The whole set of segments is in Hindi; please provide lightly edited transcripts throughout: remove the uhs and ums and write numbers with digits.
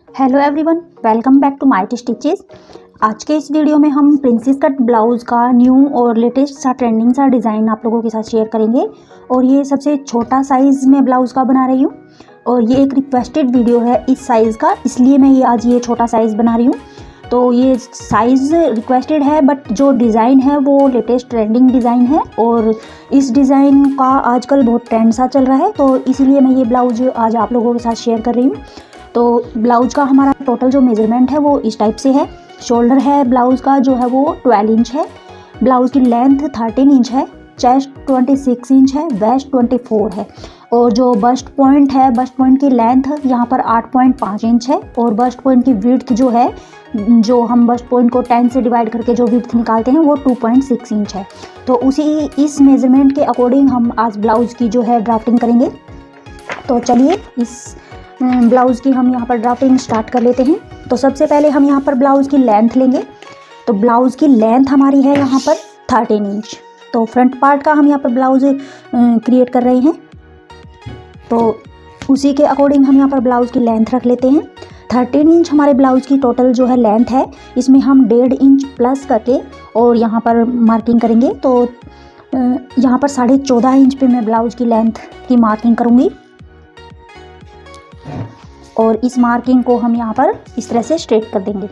Hello everyone, welcome back to Might Stitches. आज के इस वीडियो में हम प्रिंसेस कट ब्लाउज़ का न्यू और लेटेस्ट सा ट्रेंडिंग सा डिज़ाइन आप लोगों के साथ शेयर करेंगे। और ये सबसे छोटा साइज़ में ब्लाउज़ का बना रही हूँ और ये एक रिक्वेस्टेड वीडियो है इस साइज़ का, इसलिए मैं आज ये छोटा साइज़ बना रही हूँ। तो ये साइज़ रिक्वेस्टेड है बट जो डिज़ाइन है वो लेटेस्ट ट्रेंडिंग डिज़ाइन है और इस डिज़ाइन का आजकल बहुत ट्रेंड सा चल रहा है, तो इसीलिए मैं ये ब्लाउज़ आज आप लोगों के साथ शेयर कर रही हूँ। तो ब्लाउज़ का हमारा टोटल जो मेज़रमेंट है वो इस टाइप से है। शोल्डर है ब्लाउज़ का जो है वो 12 इंच है, ब्लाउज़ की लेंथ 13 इंच है, चेस्ट 26 इंच है, वेस्ट 24 है और जो बस्ट पॉइंट है, बस्ट पॉइंट की लेंथ यहाँ पर 8.5 इंच है और बस्ट पॉइंट की विड्थ जो है, जो हम बस्ट पॉइंट को 10 से डिवाइड करके जो विड्थ निकालते हैं वो 2.6 इंच है। तो उसी इस मेज़रमेंट के अकॉर्डिंग हम आज ब्लाउज़ की जो है ड्राफ्टिंग करेंगे। तो चलिए इस ब्लाउज़ की हम यहाँ पर ड्राफ्टिंग स्टार्ट कर लेते हैं। तो सबसे पहले हम यहाँ पर ब्लाउज़ की लेंथ लेंगे। तो ब्लाउज़ की लेंथ हमारी है यहाँ पर 13 इंच। तो फ्रंट पार्ट का हम यहाँ पर ब्लाउज़ क्रिएट कर रहे हैं, तो उसी के अकॉर्डिंग हम यहाँ पर ब्लाउज़ की लेंथ रख लेते हैं। 13 इंच हमारे ब्लाउज़ की टोटल जो है लेंथ है, इसमें हम 1.5 इंच प्लस करके और यहाँ पर मार्किंग करेंगे। तो यहाँ पर 14.5 इंच पे मैं ब्लाउज़ की लेंथ की मार्किंग करूँगी और इस मार्किंग को हम यहाँ पर इस तरह से स्ट्रेट कर देंगे।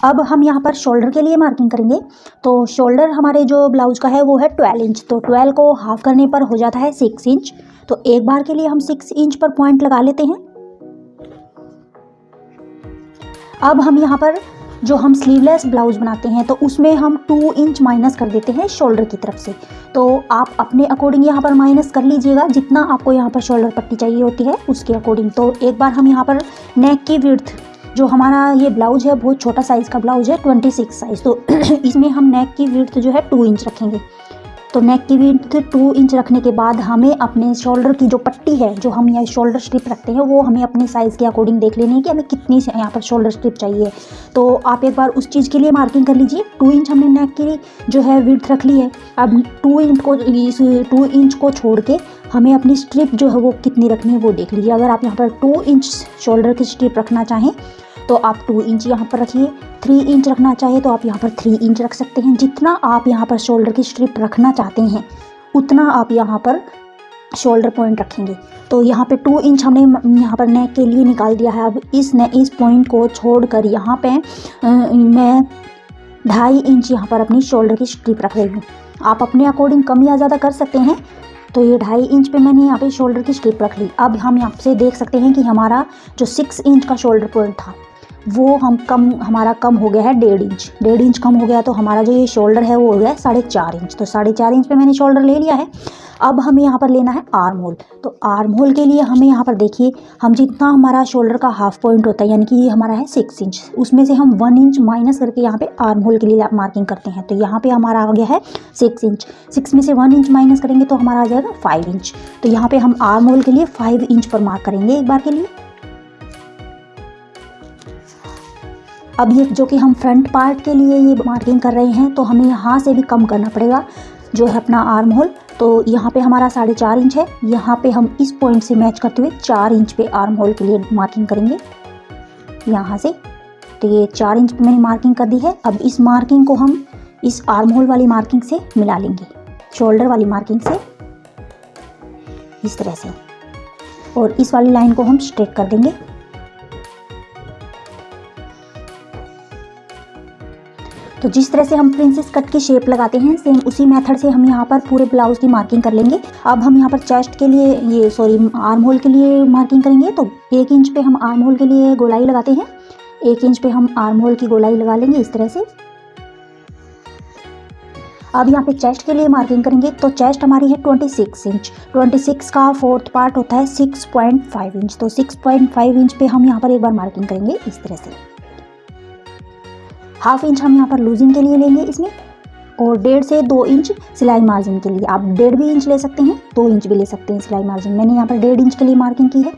अब हम यहाँ पर शोल्डर के लिए मार्किंग करेंगे। तो शोल्डर हमारे जो ब्लाउज़ का है वो है 12 इंच, तो 12 को हाफ करने पर हो जाता है 6 इंच। तो एक बार के लिए हम 6 इंच पर पॉइंट लगा लेते हैं। अब हम यहाँ पर जो हम स्लीवलेस ब्लाउज़ बनाते हैं तो उसमें हम 2 इंच माइनस कर देते हैं शोल्डर की तरफ से। तो आप अपने अकॉर्डिंग यहाँ पर माइनस कर लीजिएगा, जितना आपको यहाँ पर शोल्डर पट्टी चाहिए होती है उसके अकॉर्डिंग। तो एक बार हम यहाँ पर नेक की विड्थ, जो हमारा ये ब्लाउज़ है बहुत छोटा साइज़ का ब्लाउज़ है 26 साइज़, तो इसमें हम नेक की विड्थ जो है 2 इंच रखेंगे। तो नेक की विड्थ 2 इंच रखने के बाद हमें अपने शोल्डर की जो पट्टी है, जो हम यहाँ शोल्डर स्ट्रिप रखते हैं, वो हमें अपने साइज़ के अकॉर्डिंग देख लेनी है कि हमें कितनी यहाँ पर शोल्डर स्ट्रिप चाहिए। तो आप एक बार उस चीज़ के लिए मार्किंग कर लीजिए। 2 इंच हमने नेक की जो है विड्थ रख ली है। अब 2 इंच को छोड़ के हमें अपनी स्ट्रिप जो है वो कितनी रखनी है वो देख लीजिए। अगर आप यहाँ पर 2 इंच शोल्डर की स्ट्रिप रखना चाहें तो आप 2 इंच यहाँ पर रखिए। 3 इंच रखना चाहिए तो आप यहाँ पर 3 इंच रख सकते हैं। जितना आप यहाँ पर शोल्डर की स्ट्रिप रखना चाहते हैं उतना आप यहाँ पर शोल्डर पॉइंट रखेंगे। तो यहाँ पे 2 इंच हमने यहाँ पर नेक के लिए निकाल दिया है। अब इस पॉइंट को छोड़कर यहाँ पे मैं 2.5 इंच यहाँ पर अपनी शोल्डर की स्ट्रिप रख रही हूँ। आप अपने अकॉर्डिंग कम या ज़्यादा कर सकते हैं। तो ये 2.5 इंच पे मैंने यहाँ पे शोल्डर की स्ट्रिप रख ली। अब हम यहाँ से देख सकते हैं कि हमारा जो 6 इंच का शोल्डर पॉइंट था वो हमारा कम हो गया है 1.5 इंच। 1.5 इंच कम हो गया तो हमारा जो ये शोल्डर है वो हो गया 4.5 इंच। तो 4.5 इंच पे मैंने शोल्डर ले लिया है। अब हमें यहाँ पर लेना है आर्म होल। तो आर्म होल के लिए हमें यहाँ पर देखिए, हम जितना हमारा शोल्डर का हाफ पॉइंट होता है, यानी कि ये हमारा है 6 इंच, उसमें से हम 1 इंच माइनस करके यहाँ पे आर्म होल के लिए मार्किंग करते हैं। तो यहाँ पे हमारा आ गया है 6 इंच। 6 में से 1 इंच माइनस करेंगे तो हमारा आ जाएगा 5 इंच। तो यहाँ पे हम आर्म होल के लिए 5 इंच पर मार्क करेंगे एक बार के लिए। अब ये जो कि हम फ्रंट पार्ट के लिए ये मार्किंग कर रहे हैं, तो हमें यहाँ से भी कम करना पड़ेगा जो है अपना आर्म होल। तो यहाँ पे हमारा 4.5 इंच है। यहाँ पे हम इस पॉइंट से मैच करते हुए 4 इंच पे आर्म होल के लिए मार्किंग करेंगे यहाँ से। तो ये 4 इंच पे मैंने मार्किंग कर दी है। अब इस मार्किंग को हम इस आर्म होल वाली मार्किंग से मिला लेंगे, शोल्डर वाली मार्किंग से इस तरह से, और इस वाली लाइन को हम स्ट्रेट कर देंगे। तो जिस तरह से हम प्रिंसेस कट की शेप लगाते हैं, सेम उसी मेथड से हम यहाँ पर पूरे ब्लाउज़ की मार्किंग कर लेंगे। अब हम यहाँ पर चेस्ट के लिए आर्म होल के लिए मार्किंग करेंगे। तो 1 इंच पे हम आर्म होल के लिए गोलाई लगाते हैं। 1 इंच पे हम आर्म होल की गोलाई लगा लेंगे इस तरह से। अब यहाँ पे चेस्ट के लिए मार्किंग करेंगे। तो चेस्ट हमारी है 26 इंच। 26 का 4th पार्ट होता है 6.5 इंच। तो 6.5 इंच पे हम यहाँ पर एक बार मार्किंग करेंगे इस तरह से। हाफ इंच हम यहाँ पर लूजिंग के लिए लेंगे इसमें, और 1.5 से 2 इंच सिलाई मार्जिन के लिए। आप 1.5 भी इंच ले सकते हैं, 2 इंच भी ले सकते हैं सिलाई मार्जिन। मैंने यहाँ पर 1.5 इंच के लिए मार्किंग की है।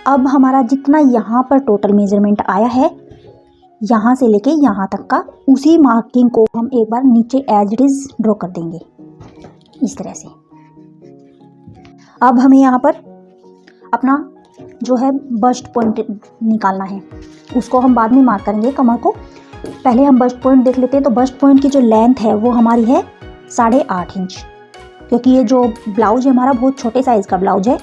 अब हमारा जितना यहाँ पर टोटल मेजरमेंट आया है यहाँ से लेके यहाँ तक का उसी मार्किंग को हम एक बार नीचे एज इट इज ड्रॉ कर देंगे इस तरह से। अब हमें यहाँ पर अपना जो है बस्ट पॉइंट निकालना है, उसको हम बाद में मार्क करेंगे कमर को। पहले हम बस्ट पॉइंट देख लेते हैं। तो बस्ट पॉइंट की जो लेंथ है वो हमारी है 8.5 इंच, क्योंकि ये जो ब्लाउज है हमारा बहुत छोटे साइज़ का ब्लाउज है,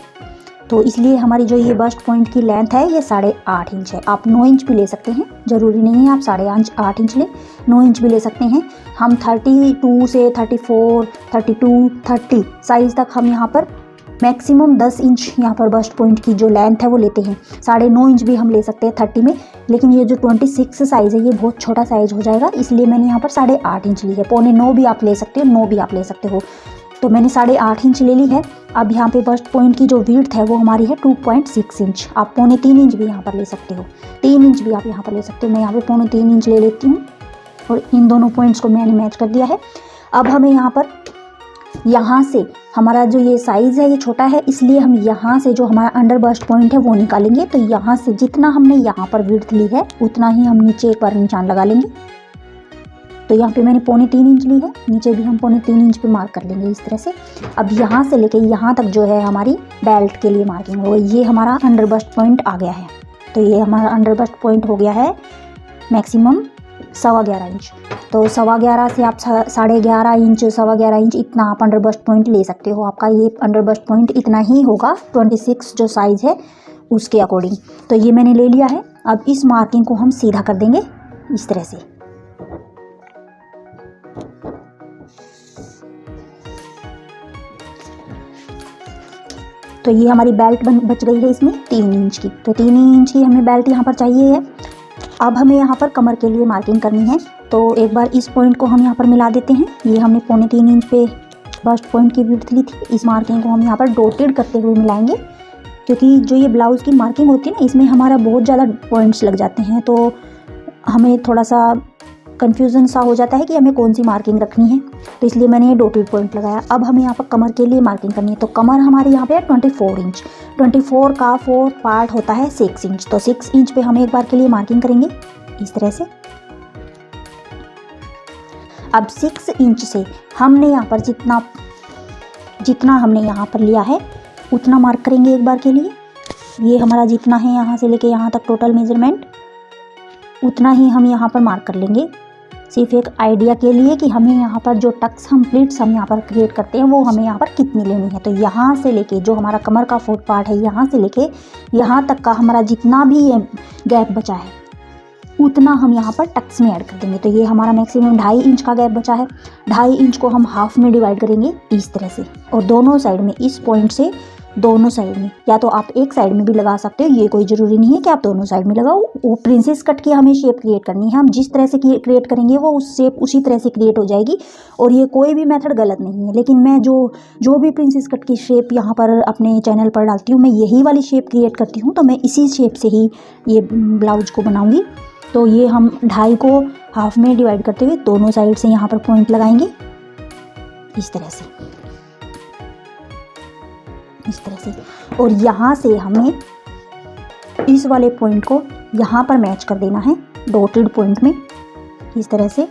तो इसलिए हमारी जो ये बस्ट पॉइंट की लेंथ है ये 8.5 इंच है। आप 9 इंच भी ले सकते हैं, ज़रूरी नहीं है आप 8.5 इंच लें, 9 इंच भी ले सकते हैं। हम 32 से 34, 32, 30 साइज़ तक हम यहाँ पर मैक्सिमम 10 इंच यहाँ पर बस्ट पॉइंट की जो लेंथ है वो लेते हैं। 9.5 इंच भी हम ले सकते हैं 30 में, लेकिन ये जो 26 साइज़ है ये बहुत छोटा साइज़ हो जाएगा, इसलिए मैंने यहाँ पर 8.5 इंच ली है। 8.25 भी आप ले सकते हो, 9 भी आप ले सकते हो, तो मैंने 8.5 इंच ले ली है। अब यहाँ पे बस्ट पॉइंट की जो विड्थ है वो हमारी है 2.6 इंच। आप 2.25 इंच भी यहाँ पर ले सकते हो, 3 इंच भी आप यहाँ पर ले सकते हो। मैं यहाँ पे 2.25 इंच ले लेती हूँ और इन दोनों पॉइंट्स को मैंने मैच कर दिया है। अब हमें यहाँ पर यहाँ से हमारा जो ये साइज़ है ये छोटा है, इसलिए हम यहाँ से जो हमारा अंडर बस्ट पॉइंट है वो निकालेंगे। तो यहाँ से जितना हमने यहाँ पर विड्थ ली है उतना ही हम नीचे एक बार निशान लगा लेंगे। तो यहाँ पे मैंने 2.25 इंच ली है, नीचे भी हम 2.25 इंच पे मार्क कर लेंगे इस तरह से। अब यहाँ से लेके यहाँ तक जो है हमारी बेल्ट के लिए मार्किंग हो, ये हमारा अंडर बस्ट पॉइंट आ गया है। तो ये हमारा अंडर बस्ट पॉइंट हो गया है मैक्सिमम 11.25 इंच। तो 11.25 से आप 11.5 इंच, 11.25 इंच इतना आप अंडर बस्ट पॉइंट ले सकते हो। आपका ये अंडर बस्ट पॉइंट इतना ही होगा 26 जो साइज़ है उसके अकॉर्डिंग। तो ये मैंने ले लिया है। अब इस मार्किंग को हम सीधा कर देंगे इस तरह से। तो ये हमारी बेल्ट बच गई है इसमें 3 इंच की। तो 3 इंच की हमें बेल्ट यहाँ पर चाहिए है। अब हमें यहाँ पर कमर के लिए मार्किंग करनी है, तो एक बार इस पॉइंट को हम यहाँ पर मिला देते हैं। ये हमने 3.25 इंच पे बस्ट पॉइंट की विड्थ ली थी, इस मार्किंग को हम यहाँ पर डॉटेड करते हुए मिलाएंगे, क्योंकि जो ये ब्लाउज़ की मार्किंग होती है ना इसमें हमारा बहुत ज़्यादा पॉइंट्स लग जाते हैं, तो हमें थोड़ा सा कन्फ्यूज़न सा हो जाता है कि हमें कौन सी मार्किंग रखनी है, तो इसलिए मैंने ये डॉटेड पॉइंट लगाया। अब हमें यहाँ पर कमर के लिए मार्किंग करनी है। तो कमर हमारे यहाँ पे है 24 इंच, 24 का 4 पार्ट होता है 6 इंच। तो 6 इंच पे हम एक बार के लिए मार्किंग करेंगे इस तरह से। अब 6 इंच से हमने यहाँ पर जितना हमने यहाँ पर लिया है उतना मार्क करेंगे एक बार के लिए। ये हमारा जितना है यहाँ से लेके यहाँ तक टोटल मेजरमेंट, उतना ही हम यहाँ पर मार्क कर लेंगे, सिर्फ एक आइडिया के लिए कि हमें यहाँ पर जो टक्स हम प्लीट्स हम यहाँ पर क्रिएट करते हैं वो हमें यहाँ पर कितनी लेनी है। तो यहाँ से लेके जो हमारा कमर का 4 पार्ट है यहाँ से लेके यहाँ तक का हमारा जितना भी गैप बचा है उतना हम यहाँ पर टक्स में ऐड कर देंगे। तो ये हमारा मैक्सिमम 2.5 इंच का गैप बचा है। 2.5 इंच को हम हाफ में डिवाइड करेंगे इस तरह से, और दोनों साइड में इस पॉइंट से दोनों साइड में, या तो आप एक साइड में भी लगा सकते हो, ये कोई ज़रूरी नहीं है कि आप दोनों साइड में लगाओ। वो प्रिंसेस कट की हमें शेप क्रिएट करनी है, हम जिस तरह से क्रिएट करेंगे वो उस शेप उसी तरह से क्रिएट हो जाएगी, और ये कोई भी मेथड गलत नहीं है। लेकिन मैं जो भी प्रिंसेस कट की शेप यहाँ पर अपने चैनल पर डालती हूँ, मैं यही वाली शेप क्रिएट करती हूँ, तो मैं इसी शेप से ही ये ब्लाउज को बनाऊँगी। तो ये हम 2.5 को हाफ में डिवाइड करते हुए दोनों साइड से यहाँ पर पॉइंट लगाएंगे इस तरह से, इस तरह से। और यहाँ से हमें इस वाले पॉइंट को यहाँ पर मैच कर देना है डॉटेड पॉइंट में इस तरह से।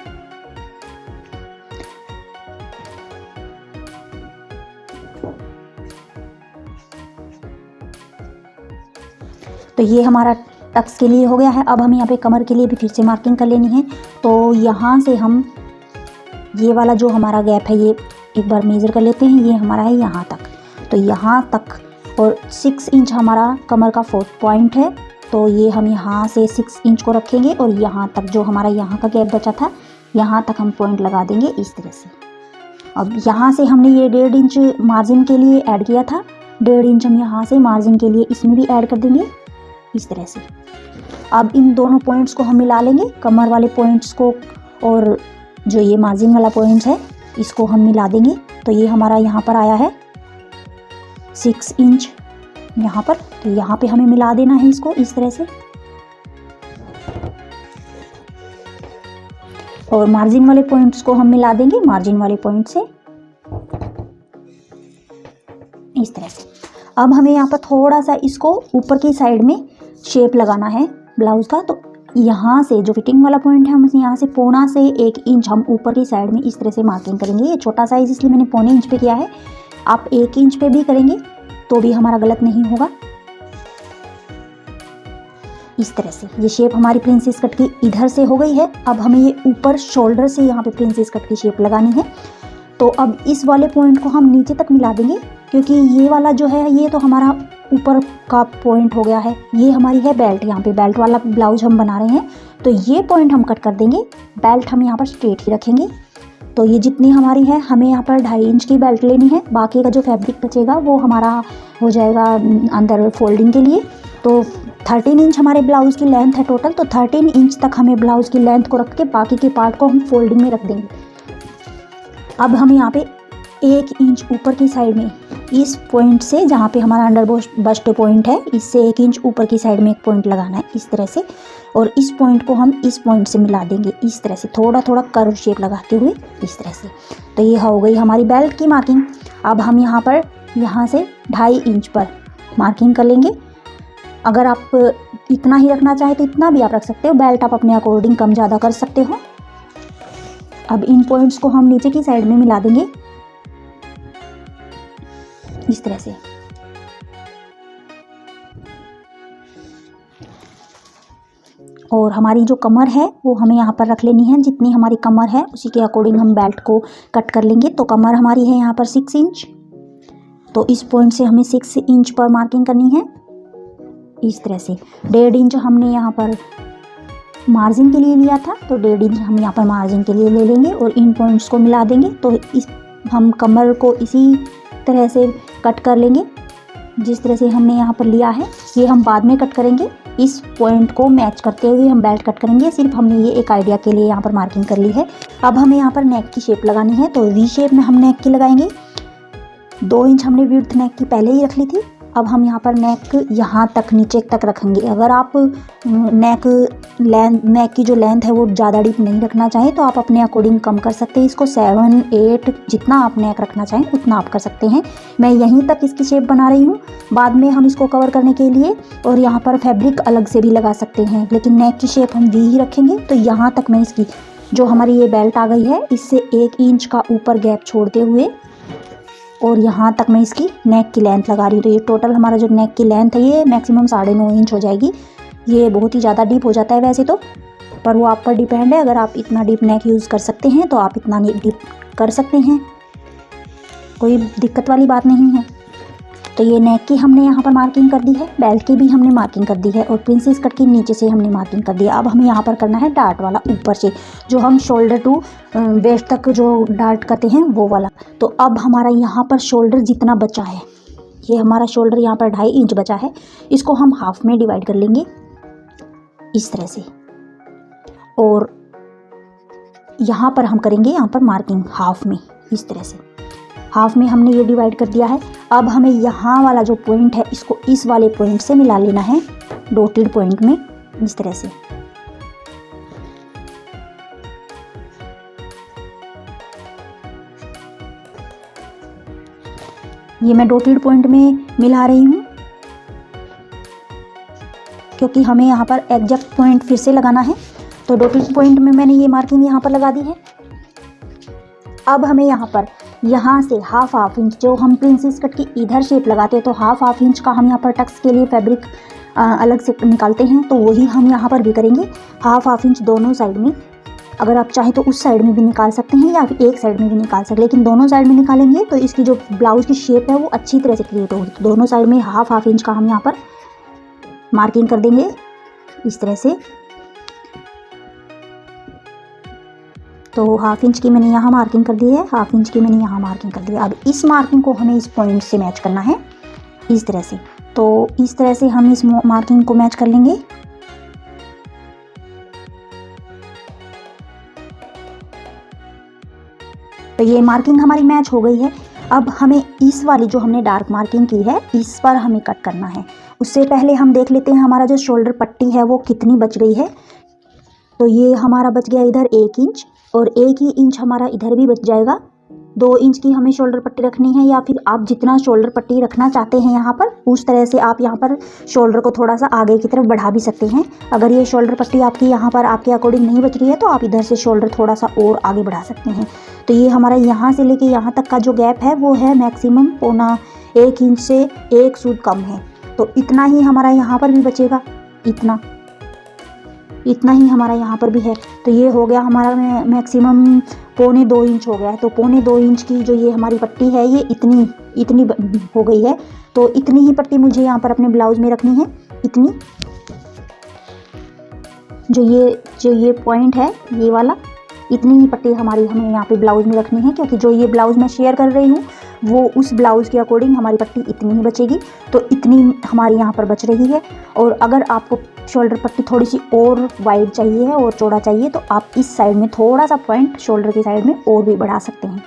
तो ये हमारा टक्स के लिए हो गया है। अब हम यहाँ पे कमर के लिए भी फिर से मार्किंग कर लेनी है। तो यहाँ से हम ये वाला जो हमारा गैप है ये एक बार मेज़र कर लेते हैं। ये हमारा है यहाँ तक, तो यहाँ तक, और 6 इंच हमारा कमर का 4 पॉइंट है, तो ये हम यहाँ से 6 इंच को रखेंगे और यहाँ तक जो हमारा यहाँ का गैप बचा था यहाँ तक हम पॉइंट लगा देंगे इस तरह से। अब यहाँ से हमने ये 1.5 इंच मार्जिन के लिए ऐड किया था, 1.5 इंच हम यहाँ से मार्जिन के लिए इसमें भी ऐड कर देंगे इस तरह से। अब इन दोनों पॉइंट्स को हम मिला लेंगे, कमर वाले पॉइंट्स को और जो ये मार्जिन वाला पॉइंट्स है इसको हम मिला देंगे। तो ये हमारा यहाँ पर आया है 6 इंच यहाँ पर, तो यहाँ पे हमें मिला देना है इसको इस तरह से। और मार्जिन वाले पॉइंट्स को हम मिला देंगे मार्जिन वाले पॉइंट से इस तरह से। अब हमें यहाँ पर थोड़ा सा इसको ऊपर की साइड में शेप लगाना है ब्लाउज का, तो यहाँ से जो फिटिंग वाला पॉइंट है हम यहाँ से पौना से 1 इंच हम ऊपर की साइड में इस तरह से मार्किंग करेंगे। ये छोटा साइज इसलिए मैंने पौने इंच पे किया है, आप 1 इंच पे भी करेंगे तो भी हमारा गलत नहीं होगा। इस तरह से ये शेप हमारी प्रिंसेस कट की इधर से हो गई है। अब हमें ये ऊपर शोल्डर से यहाँ पे प्रिंसेस कट की शेप लगानी है। तो अब इस वाले पॉइंट को हम नीचे तक मिला देंगे, क्योंकि ये वाला जो है ये तो हमारा ऊपर का पॉइंट हो गया है। ये हमारी है बेल्ट, यहाँ पे बेल्ट वाला ब्लाउज हम बना रहे हैं, तो ये पॉइंट हम कट कर देंगे। बेल्ट हम यहाँ पर स्ट्रेट ही रखेंगे। तो ये जितनी हमारी है, हमें यहाँ पर 2.5 इंच की बेल्ट लेनी है। बाकी का जो फैब्रिक बचेगा वो हमारा हो जाएगा अंदर फोल्डिंग के लिए। तो 13 इंच हमारे ब्लाउज़ की लेंथ है टोटल, तो 13 इंच तक हमें ब्लाउज़ की लेंथ को रख के बाकी के पार्ट को हम फोल्डिंग में रख देंगे। अब हम यहाँ पे 1 इंच ऊपर की साइड में इस पॉइंट से, जहाँ पे हमारा अंडर बस्ट पॉइंट है, इससे 1 इंच ऊपर की साइड में एक पॉइंट लगाना है इस तरह से, और इस पॉइंट को हम इस पॉइंट से मिला देंगे इस तरह से, थोड़ा थोड़ा कर्व शेप लगाते हुए इस तरह से। तो ये हो गई हमारी बेल्ट की मार्किंग। अब हम यहाँ पर यहाँ से 2.5 इंच पर मार्किंग कर लेंगे। अगर आप इतना ही रखना चाहें तो इतना भी आप रख सकते हो, बेल्ट आप अपने अकॉर्डिंग कम ज़्यादा कर सकते हो। अब इन पॉइंट्स को हम नीचे की साइड में मिला देंगे इस तरह से। और हमारी जो कमर है वो हमें यहाँ पर रख लेनी है, जितनी हमारी कमर है उसी के अकॉर्डिंग हम बेल्ट को कट कर लेंगे। तो कमर हमारी है यहाँ पर 6 इंच, तो इस पॉइंट से हमें 6 इंच पर मार्किंग करनी है इस तरह से। 1.5 इंच हमने यहाँ पर मार्जिन के लिए लिया था, तो 1.5 इंच हम यहाँ पर मार्जिन के लिए ले लेंगे और इन पॉइंट्स को मिला देंगे। तो इस हम कमर को इसी तरह से कट कर लेंगे जिस तरह से हमने यहाँ पर लिया है। ये हम बाद में कट करेंगे, इस पॉइंट को मैच करते हुए हम बेल्ट कट करेंगे। सिर्फ हमने ये एक आइडिया के लिए यहाँ पर मार्किंग कर ली है। अब हमें यहाँ पर नेक की शेप लगानी है, तो वी शेप में हम नेक की लगाएंगे। 2 इंच हमने विड्थ नेक की पहले ही रख ली थी। अब हम यहाँ पर नेक यहाँ तक नीचे तक रखेंगे। अगर आप नेक की जो लेंथ है वो ज़्यादा डीप नहीं रखना चाहें तो आप अपने अकॉर्डिंग कम कर सकते हैं। इसको 7, 8 जितना आप नेक रखना चाहें उतना आप कर सकते हैं। मैं यहीं तक इसकी शेप बना रही हूँ, बाद में हम इसको कवर करने के लिए और यहाँ पर फैब्रिक अलग से भी लगा सकते हैं, लेकिन नेक की शेप हम वी ही रखेंगे। तो यहाँ तक मैं इसकी जो हमारी ये बेल्ट आ गई है इससे 1 इंच का ऊपर गैप छोड़ते हुए और यहाँ तक मैं इसकी नेक की लेंथ लगा रही हूँ। तो ये टोटल हमारा जो नेक की लेंथ है ये मैक्सिमम 9.5 इंच हो जाएगी। ये बहुत ही ज़्यादा डीप हो जाता है वैसे तो, पर वो आप पर डिपेंड है। अगर आप इतना डीप नेक यूज़ कर सकते हैं तो आप इतना डीप कर सकते हैं, कोई दिक्कत वाली बात नहीं है। तो ये नेक की हमने यहाँ पर मार्किंग कर दी है, बेल्ट की भी हमने मार्किंग कर दी है और प्रिंसेस कट की नीचे से हमने मार्किंग कर दी है। अब हमें यहाँ पर करना है डार्ट वाला, ऊपर से जो हम शोल्डर टू वेस्ट तक जो डार्ट करते हैं वो वाला। तो अब हमारा यहाँ पर शोल्डर जितना बचा है, ये हमारा शोल्डर यहाँ पर 2.5 इंच बचा है, इसको हम हाफ में डिवाइड कर लेंगे इस तरह से। और यहाँ पर हम करेंगे यहाँ पर मार्किंग हाफ में इस तरह से। हाफ में हमने ये डिवाइड कर दिया है। अब हमें यहाँ वाला जो पॉइंट है इसको इस वाले पॉइंट से मिला लेना है डॉटेड पॉइंट में इस तरह से। ये मैं डॉटेड पॉइंट में मिला रही हूँ क्योंकि हमें यहाँ पर एग्जैक्ट पॉइंट फिर से लगाना है। तो डॉटेड पॉइंट में मैंने ये मार्किंग यहाँ पर लगा दी है। अब हमें यहाँ से हाफ इंच जो हम प्रिंसेस कट की इधर शेप लगाते हैं, तो हाफ इंच का हम यहाँ पर टक्स के लिए फैब्रिक अलग से निकालते हैं, तो वही हम यहाँ पर भी करेंगे। हाफ इंच दोनों साइड में, अगर आप चाहें तो उस साइड में भी निकाल सकते हैं या फिर एक साइड में भी निकाल सकते हैं, लेकिन दोनों साइड में निकालेंगे तो इसकी जो ब्लाउज की शेप है वो अच्छी तरह से क्रिएट होगी। तो दोनों साइड में हाफ इंच का हम यहाँ पर मार्किंग कर देंगे इस तरह से। तो हाफ इंच की मैंने यहाँ मार्किंग कर दी है, हाफ इंच की मैंने यहाँ मार्किंग कर दी है। अब इस मार्किंग को हमें इस पॉइंट से मैच करना है इस तरह से। तो इस तरह से हम इस मार्किंग को मैच कर लेंगे। तो ये मार्किंग हमारी मैच हो गई है। अब हमें इस वाली जो हमने डार्क मार्किंग की है इस पर हमें कट करना है। उससे पहले हम देख लेते हैं हमारा जो शोल्डर पट्टी है वो कितनी बच गई है। तो ये हमारा बच गया इधर 1 इंच और 1 ही इंच हमारा इधर भी बच जाएगा। 2 इंच की हमें शोल्डर पट्टी रखनी है, या फिर आप जितना शोल्डर पट्टी रखना चाहते हैं यहाँ पर उस तरह से आप यहाँ पर शोल्डर को थोड़ा सा आगे की तरफ बढ़ा भी सकते हैं। अगर ये शोल्डर पट्टी आपकी यहाँ पर आपके अकॉर्डिंग नहीं बच रही है तो आप इधर से शोल्डर थोड़ा सा और आगे बढ़ा सकते हैं। तो ये हमारा यहाँ से लेके यहाँ तक का जो गैप है वो है मैक्सिमम 1.25 इंच से 1 सूद कम है। तो इतना ही हमारा यहाँ पर भी बचेगा, इतना ही हमारा यहाँ पर भी है। तो ये हो गया हमारा मैक्सिमम 1.25 इंच हो गया है। तो 1.25 इंच की जो ये हमारी पट्टी है ये इतनी हो गई है। तो इतनी ही पट्टी मुझे यहाँ पर अपने ब्लाउज में रखनी है। इतनी जो ये पॉइंट है ये वाला, इतनी ही पट्टी हमें यहाँ पे ब्लाउज में रखनी है, क्योंकि जो ये ब्लाउज मैं शेयर कर रही हूँ वो उस ब्लाउज़ के अकॉर्डिंग हमारी पट्टी इतनी ही बचेगी। तो इतनी हमारी यहाँ पर बच रही है। और अगर आपको शोल्डर पट्टी थोड़ी सी और वाइड चाहिए है और चौड़ा चाहिए तो आप इस साइड में थोड़ा सा पॉइंट शोल्डर की साइड में और भी बढ़ा सकते हैं,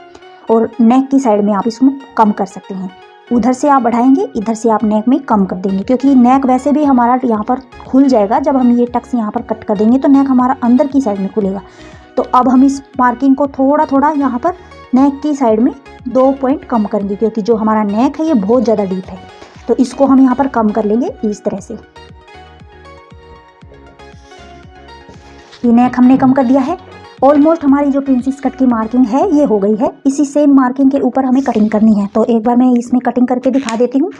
और नेक की साइड में आप इसमें कम कर सकते हैं। उधर से आप बढ़ाएंगे, इधर से आप नेक में कम कर देंगे, क्योंकि नेक वैसे भी हमारा यहाँ पर खुल जाएगा। जब हम ये टक्स यहाँ पर कट कर देंगे तो नेक हमारा अंदर की साइड में खुलेगा। तो अब हम इस मार्किंग को थोड़ा थोड़ा यहाँ पर नेक की साइड में 2 पॉइंट कम करेंगे, क्योंकि जो हमारा नेक है ये बहुत ज़्यादा डीप है। तो इसको हम यहाँ पर कम कर लेंगे इस तरह से। ये नेक हमने कम कर दिया है। ऑलमोस्ट हमारी जो प्रिंसेस कट की मार्किंग है ये हो गई है। इसी सेम मार्किंग के ऊपर हमें कटिंग करनी है। तो एक बार मैं इसमें कटिंग करके दिखा देती हूँ।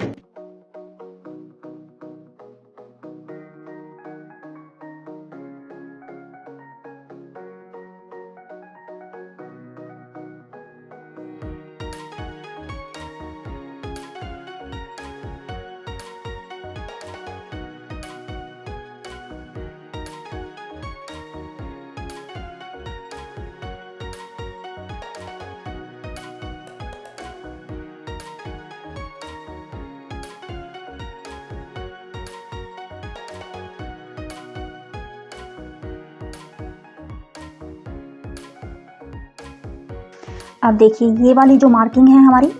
अब देखिए ये वाली जो मार्किंग है हमारी,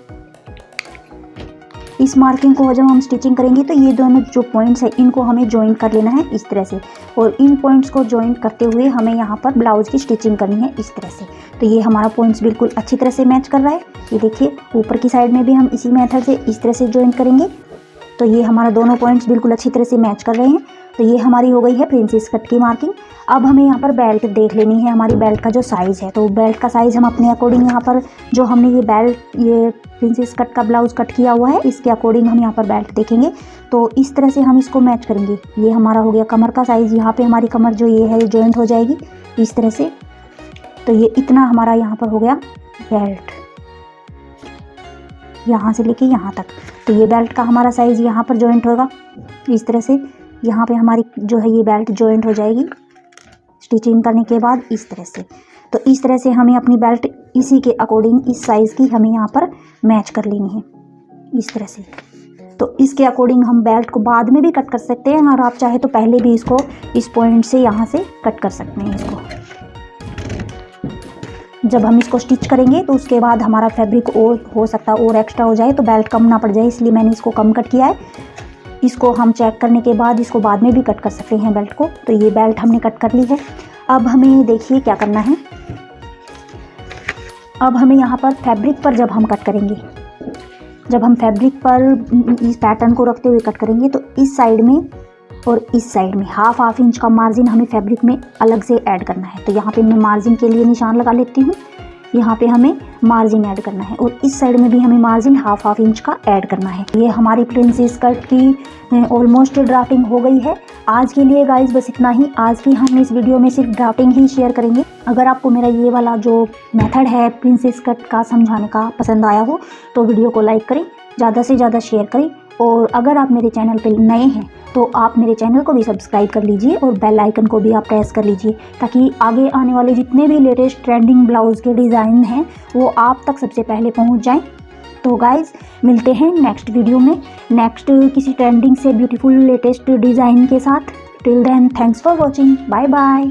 इस मार्किंग को जब हम स्टिचिंग करेंगे तो ये दोनों जो पॉइंट्स है इनको हमें जॉइंट कर लेना है इस तरह से, और इन पॉइंट्स को जॉइंट करते हुए हमें यहाँ पर ब्लाउज की स्टिचिंग करनी है इस तरह से। तो ये हमारा पॉइंट्स बिल्कुल अच्छी तरह से मैच कर रहा है। ये देखिए ऊपर की साइड में भी हम इसी मेथड से इस तरह से जॉइंट करेंगे। तो ये हमारा दोनों पॉइंट्स बिल्कुल अच्छी तरह से मैच कर रहे हैं। तो ये हमारी हो गई है प्रिंसेस कट की मार्किंग। अब हमें यहाँ पर बेल्ट देख लेनी है, हमारी बेल्ट का जो साइज़ है। तो बेल्ट का साइज़ हम अपने अकॉर्डिंग यहाँ पर जो हमने ये प्रिंसेस कट का ब्लाउज कट किया हुआ है इसके अकॉर्डिंग हम यहाँ पर बेल्ट देखेंगे। तो इस तरह से हम इसको मैच करेंगे। ये हमारा हो गया कमर का साइज़। यहाँ पे हमारी कमर जो ये है जॉइंट हो जाएगी इस तरह से। तो ये इतना हमारा यहाँ पर हो गया बेल्ट, यहाँ से लेके यहाँ तक। तो ये बेल्ट का हमारा साइज़ यहाँ पर जॉइंट होगा इस तरह से। यहाँ पे हमारी जो है ये बेल्ट जॉइंट हो जाएगी स्टिचिंग करने के बाद इस तरह से। तो इस तरह से हमें अपनी बेल्ट इसी के अकॉर्डिंग इस साइज़ की हमें यहाँ पर मैच कर लेनी है इस तरह से। तो इसके अकॉर्डिंग हम बेल्ट को बाद में भी कट कर सकते हैं, और आप चाहे तो पहले भी इसको इस पॉइंट से यहाँ से कट कर सकते हैं इसको। जब हम इसको स्टिच करेंगे तो उसके बाद हमारा फैब्रिक और हो सकता है और एक्स्ट्रा हो जाए तो बेल्ट कम ना पड़ जाए, इसलिए मैंने इसको कम कट किया है। इसको हम चेक करने के बाद इसको बाद में भी कट कर सकते हैं बेल्ट को। तो ये बेल्ट हमने कट कर ली है। अब हमें देखिए क्या करना है। अब हमें यहाँ पर फैब्रिक पर जब हम कट करेंगे, जब हम फैब्रिक पर इस पैटर्न को रखते हुए कट करेंगे तो इस साइड में और इस साइड में हाफ इंच का मार्जिन हमें फैब्रिक में अलग से ऐड करना है। तो यहाँ पे मैं मार्जिन के लिए निशान लगा लेती हूँ। यहाँ पे हमें मार्जिन ऐड करना है, और इस साइड में भी हमें मार्जिन हाफ इंच का ऐड करना है। ये हमारी प्रिंसेस कट की ऑलमोस्ट ड्राफ्टिंग हो गई है। आज के लिए गाइस बस इतना ही। आज की हम इस वीडियो में सिर्फ ड्राफ्टिंग ही शेयर करेंगे। अगर आपको मेरा ये वाला जो मेथड है प्रिंसेस कट का समझाने का पसंद आया हो तो वीडियो को लाइक करें, ज़्यादा से ज़्यादा शेयर करें, और अगर आप मेरे चैनल पर नए हैं तो आप मेरे चैनल को भी सब्सक्राइब कर लीजिए और बेल आइकन को भी आप प्रेस कर लीजिए, ताकि आगे आने वाले जितने भी लेटेस्ट ट्रेंडिंग ब्लाउज़ के डिज़ाइन हैं वो आप तक सबसे पहले पहुंच जाएं। तो गाइज़ मिलते हैं नेक्स्ट वीडियो में नेक्स्ट किसी ट्रेंडिंग से ब्यूटीफुल लेटेस्ट डिज़ाइन के साथ। Till then thanks for watching, bye bye.